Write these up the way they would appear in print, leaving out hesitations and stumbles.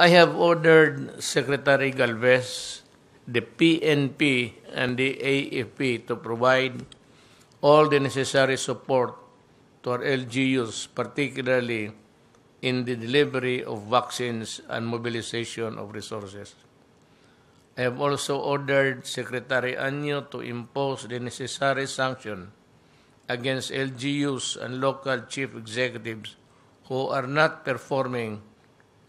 I have ordered Secretary Galvez, the PNP, and the AFP to provide all the necessary support to our LGUs, particularly in the delivery of vaccines and mobilization of resources. I have also ordered Secretary Anyo to impose the necessary sanction against LGUs and local chief executives who are not performing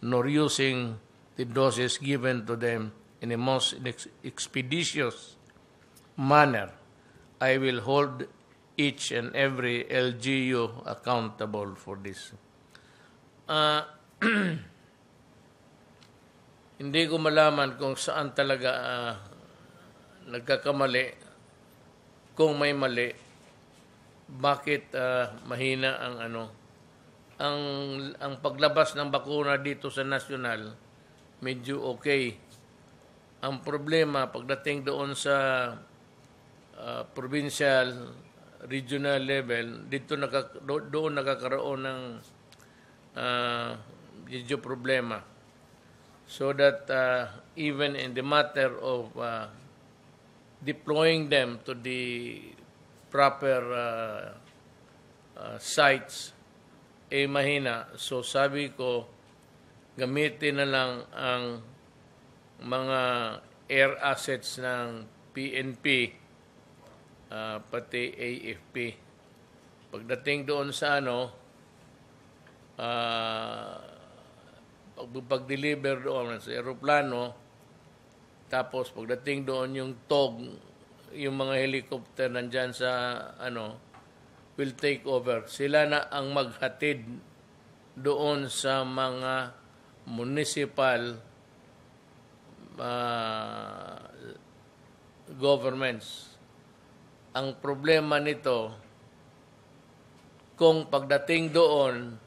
nor using the doses given to them in a most expeditious manner. I will hold each and every LGU accountable for this. Hindi ko malaman kung saan talaga nagkakamali, kung may mali, bakit mahina ang ang paglabas ng bakuna dito sa national, medyo okay. Ang problema pagdating doon sa provincial, regional level, doon nakakaroon ng medyo problema. So that even in the matter of deploying them to the proper sites, mahina. So sabi ko, gamitin na lang ang mga air assets ng PNP, pati AFP. Pagdating doon sa pag-deliver doon sa aeroplano, tapos pagdating doon yung TOG, yung mga helicopter nandyan sa will take over. Sila na ang maghatid doon sa mga municipal governments. Ang problema nito, kung pagdating doon,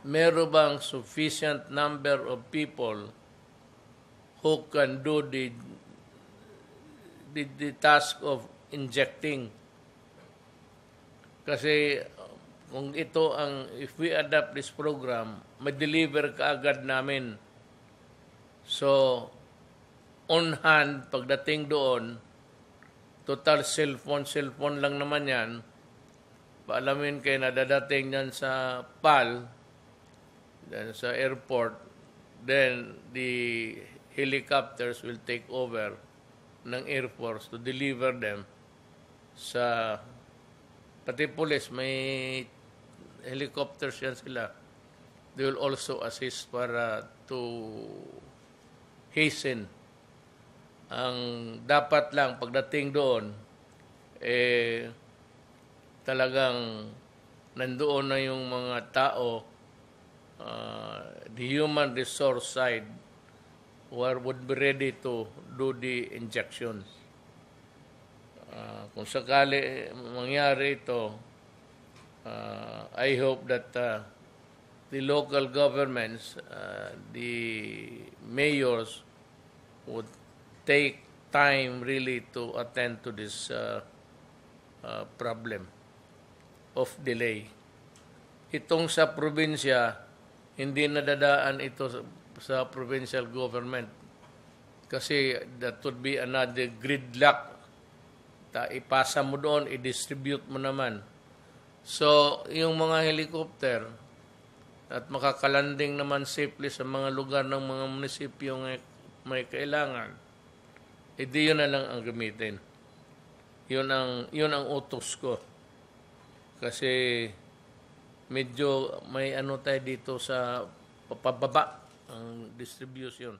meron bang sufficient number of people who can do the task of injecting. Kasi kung ito if we adopt this program, ma-deliver kaagad namin. So, on hand, pagdating doon, total cellphone lang naman yan. Paalamin kayo na dadating yan sa PAL, then sa airport, then the helicopters will take over ng Air Force to deliver them sa pati police, may helicopters yan sila. They will also assist para to hasten. Ang dapat lang pagdating doon, talagang nandoon na yung mga tao, the human resource side, would be ready to do the injections. Kung sakali mangyari ito, I hope that the local governments, the mayors, would take time really to attend to this problem of delay. Itong sa probinsya, hindi nadadaan ito sa provincial government kasi that would be another gridlock. Ipasa mo doon, i-distribute mo naman. So, yung mga helicopter at makakalanding naman safely sa mga lugar ng mga munisipyo may kailangan, di yun na lang ang gamitin. Yun ang utos ko. Kasi medyo may tayo dito sa pababa ang distribution.